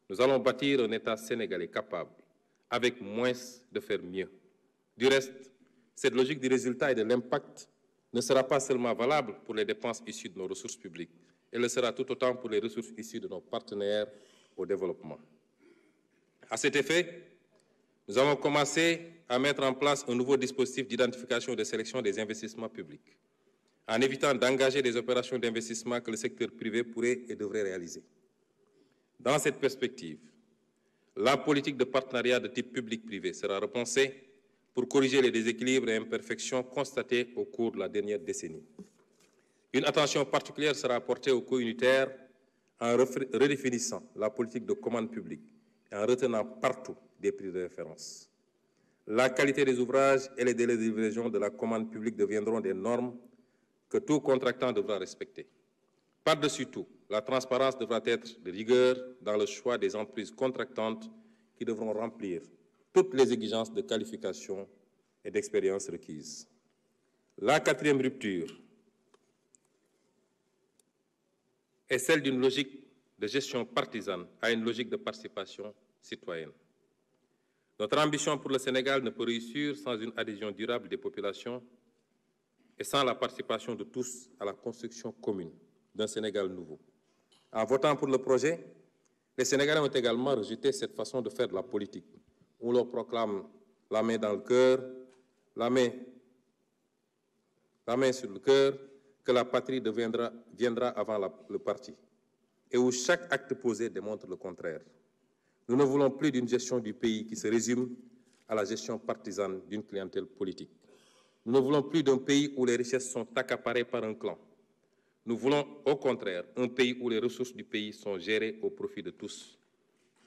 Nous allons bâtir un État sénégalais capable, avec moins, de faire mieux. Du reste, cette logique du résultat et de l'impact ne sera pas seulement valable pour les dépenses issues de nos ressources publiques, elle le sera tout autant pour les ressources issues de nos partenaires au développement. À cet effet, nous avons commencé à mettre en place un nouveau dispositif d'identification et de sélection des investissements publics, en évitant d'engager des opérations d'investissement que le secteur privé pourrait et devrait réaliser. Dans cette perspective, la politique de partenariat de type public-privé sera repensée pour corriger les déséquilibres et imperfections constatés au cours de la dernière décennie. Une attention particulière sera apportée aux coûts unitaires en redéfinissant la politique de commande publique et en retenant partout des prix de référence. La qualité des ouvrages et les délais de livraison de la commande publique deviendront des normes que tout contractant devra respecter. Par-dessus tout, la transparence devra être de rigueur dans le choix des entreprises contractantes qui devront remplir toutes les exigences de qualification et d'expérience requises. La quatrième rupture est celle d'une logique de gestion partisane à une logique de participation citoyenne. Notre ambition pour le Sénégal ne peut réussir sans une adhésion durable des populations et sans la participation de tous à la construction commune d'un Sénégal nouveau. En votant pour le projet, les Sénégalais ont également rejeté cette façon de faire de la politique, où l'on proclame la main dans le cœur, la main sur le cœur, que la patrie viendra avant le parti, et où chaque acte posé démontre le contraire. Nous ne voulons plus d'une gestion du pays qui se résume à la gestion partisane d'une clientèle politique. Nous ne voulons plus d'un pays où les richesses sont accaparées par un clan. Nous voulons, au contraire, un pays où les ressources du pays sont gérées au profit de tous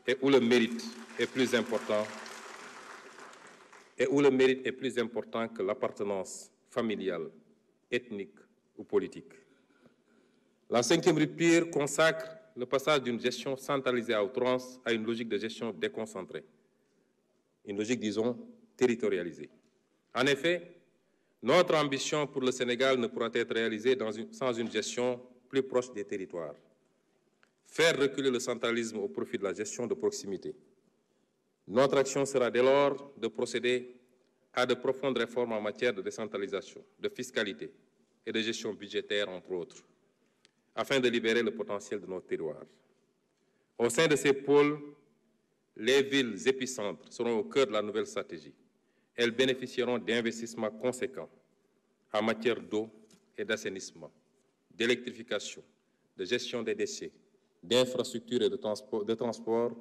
et où le mérite est plus important, que l'appartenance familiale, ethnique ou politique. La cinquième rupture consacre le passage d'une gestion centralisée à outrance à une logique de gestion déconcentrée, une logique, disons, territorialisée. En effet, notre ambition pour le Sénégal ne pourra être réalisée sans une gestion plus proche des territoires. Faire reculer le centralisme au profit de la gestion de proximité. Notre action sera dès lors de procéder à de profondes réformes en matière de décentralisation, de fiscalité et de gestion budgétaire, entre autres, afin de libérer le potentiel de nos terroirs. Au sein de ces pôles, les villes épicentres seront au cœur de la nouvelle stratégie. Elles bénéficieront d'investissements conséquents en matière d'eau et d'assainissement, d'électrification, de gestion des déchets, d'infrastructures de transport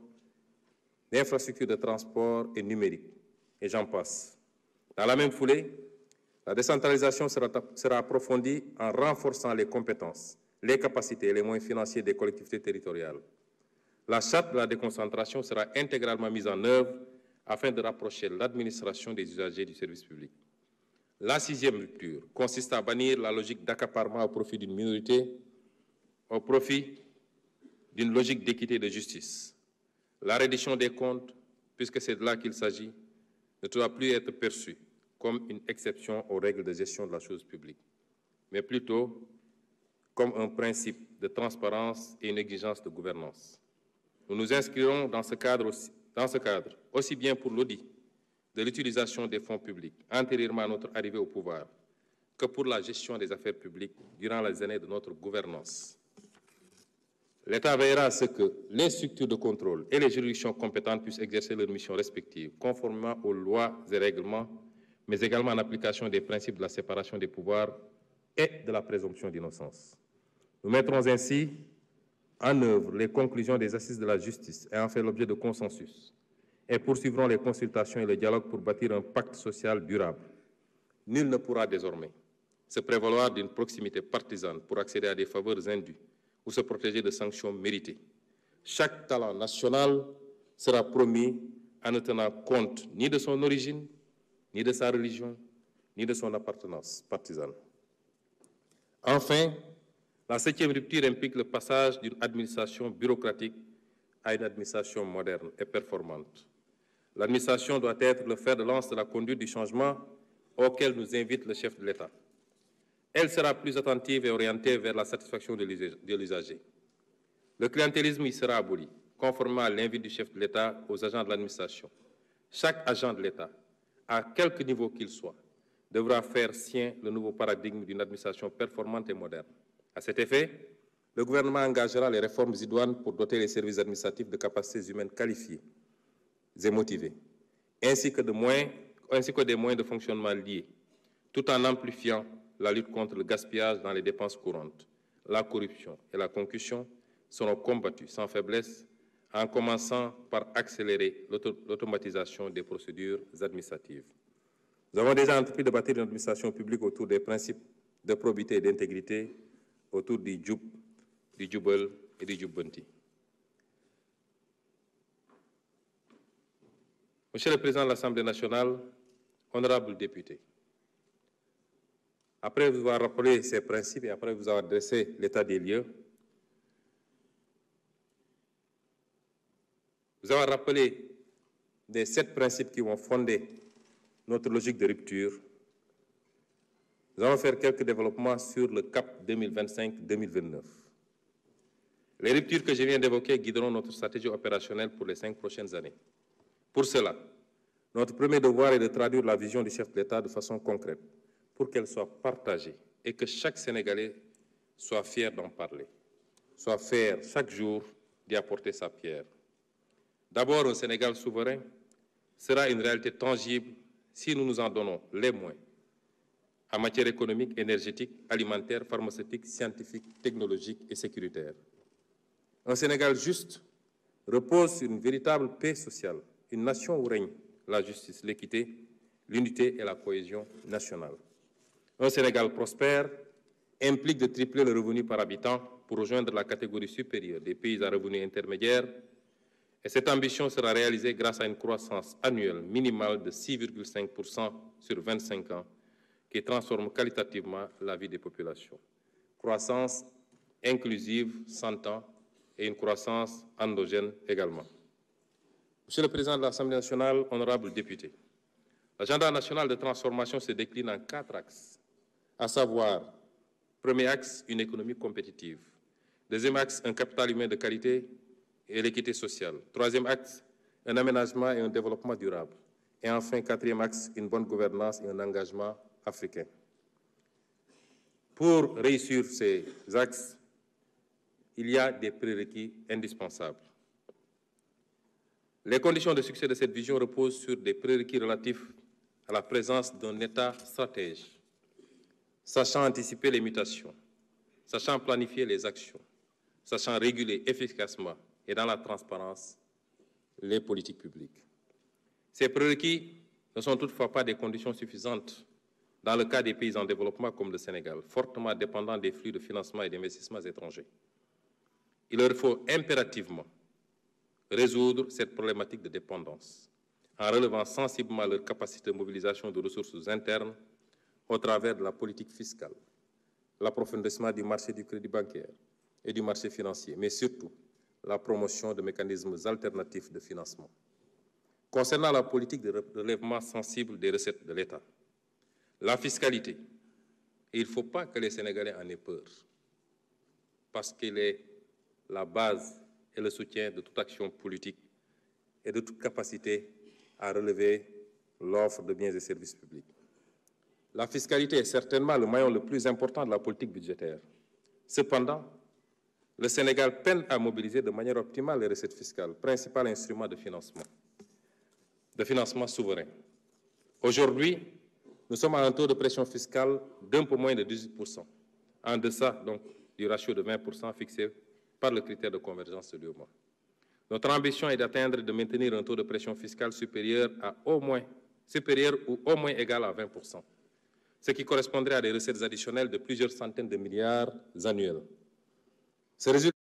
et numérique, et j'en passe. Dans la même foulée, la décentralisation sera approfondie en renforçant les compétences, les capacités et les moyens financiers des collectivités territoriales. La charte de la déconcentration sera intégralement mise en œuvre afin de rapprocher l'administration des usagers du service public. La sixième rupture consiste à bannir la logique d'accaparement au profit d'une minorité, au profit d'une logique d'équité et de justice. La reddition des comptes, puisque c'est de là qu'il s'agit, ne doit plus être perçue comme une exception aux règles de gestion de la chose publique, mais plutôt comme un principe de transparence et une exigence de gouvernance. Nous nous inscrirons dans ce cadre, aussi bien pour l'audit de l'utilisation des fonds publics antérieurement à notre arrivée au pouvoir, que pour la gestion des affaires publiques durant les années de notre gouvernance. L'État veillera à ce que les structures de contrôle et les juridictions compétentes puissent exercer leurs missions respectives, conformément aux lois et règlements, mais également en application des principes de la séparation des pouvoirs et de la présomption d'innocence. Nous mettrons ainsi en œuvre les conclusions des assises de la justice ayant fait l'objet de consensus et poursuivrons les consultations et le dialogue pour bâtir un pacte social durable. Nul ne pourra désormais se prévaloir d'une proximité partisane pour accéder à des faveurs indues ou se protéger de sanctions méritées. Chaque talent national sera promis en ne tenant compte ni de son origine, ni de sa religion, ni de son appartenance partisane. Enfin, la septième rupture implique le passage d'une administration bureaucratique à une administration moderne et performante. L'administration doit être le fer de lance de la conduite du changement auquel nous invite le chef de l'État. Elle sera plus attentive et orientée vers la satisfaction de l'usager. Le clientélisme y sera aboli conformément à l'invite du chef de l'État aux agents de l'administration. Chaque agent de l'État, à quelque niveau qu'il soit, devra faire sien le nouveau paradigme d'une administration performante et moderne. À cet effet, le gouvernement engagera les réformes idoines pour doter les services administratifs de capacités humaines qualifiées et motivées, ainsi que des moyens de fonctionnement liés, tout en amplifiant la lutte contre le gaspillage dans les dépenses courantes. La corruption et la concussion seront combattues sans faiblesse, en commençant par accélérer l'automatisation des procédures administratives. Nous avons déjà entrepris de bâtir une administration publique autour des principes de probité et d'intégrité, autour du Djoub, du Djoubel et du Djoubbanti. Monsieur le Président de l'Assemblée nationale, honorables députés, après vous avoir rappelé ces principes et après vous avoir dressé l'état des lieux, vous avez rappelé les 7 principes qui vont fonder notre logique de rupture. Nous allons faire quelques développements sur le cap 2025-2029. Les ruptures que je viens d'évoquer guideront notre stratégie opérationnelle pour les 5 prochaines années. Pour cela, notre premier devoir est de traduire la vision du chef de l'État de façon concrète pour qu'elle soit partagée et que chaque Sénégalais soit fier d'en parler, soit fier chaque jour d'y apporter sa pierre. D'abord, un Sénégal souverain sera une réalité tangible si nous nous en donnons les moyens en matière économique, énergétique, alimentaire, pharmaceutique, scientifique, technologique et sécuritaire. Un Sénégal juste repose sur une véritable paix sociale, une nation où règne la justice, l'équité, l'unité et la cohésion nationale. Un Sénégal prospère implique de tripler le revenu par habitant pour rejoindre la catégorie supérieure des pays à revenus intermédiaires. Et cette ambition sera réalisée grâce à une croissance annuelle minimale de 6,5% sur 25 ans qui transforme qualitativement la vie des populations. Croissance inclusive, s'entend, et une croissance endogène également. Monsieur le Président de l'Assemblée nationale, honorables députés, l'agenda national de transformation se décline en 4 axes, à savoir, premier axe, une économie compétitive. Deuxième axe, un capital humain de qualité et l'équité sociale. Troisième axe, un aménagement et un développement durable. Et enfin, quatrième axe, une bonne gouvernance et un engagement africain. Pour réussir ces axes, il y a des prérequis indispensables. Les conditions de succès de cette vision reposent sur des prérequis relatifs à la présence d'un État stratège, sachant anticiper les mutations, sachant planifier les actions, sachant réguler efficacement et dans la transparence les politiques publiques. Ces prérequis ne sont toutefois pas des conditions suffisantes dans le cas des pays en développement comme le Sénégal, fortement dépendants des flux de financement et d'investissements étrangers. Il leur faut impérativement résoudre cette problématique de dépendance en relevant sensiblement leur capacité de mobilisation de ressources internes au travers de la politique fiscale, l'approfondissement du marché du crédit bancaire et du marché financier, mais surtout la promotion de mécanismes alternatifs de financement. Concernant la politique de relèvement sensible des recettes de l'État, la fiscalité, il ne faut pas que les Sénégalais en aient peur, parce qu'elle est la base et le soutien de toute action politique et de toute capacité à relever l'offre de biens et services publics. La fiscalité est certainement le maillon le plus important de la politique budgétaire. Cependant, le Sénégal peine à mobiliser de manière optimale les recettes fiscales, principal instrument de financement souverain. Aujourd'hui, nous sommes à un taux de pression fiscale d'un peu moins de 18%, en deçà donc du ratio de 20% fixé par le critère de convergence de l'UEMOA. Notre ambition est d'atteindre et de maintenir un taux de pression fiscale supérieur ou au moins égal à 20%, ce qui correspondrait à des recettes additionnelles de plusieurs centaines de milliards annuels. Ce résultat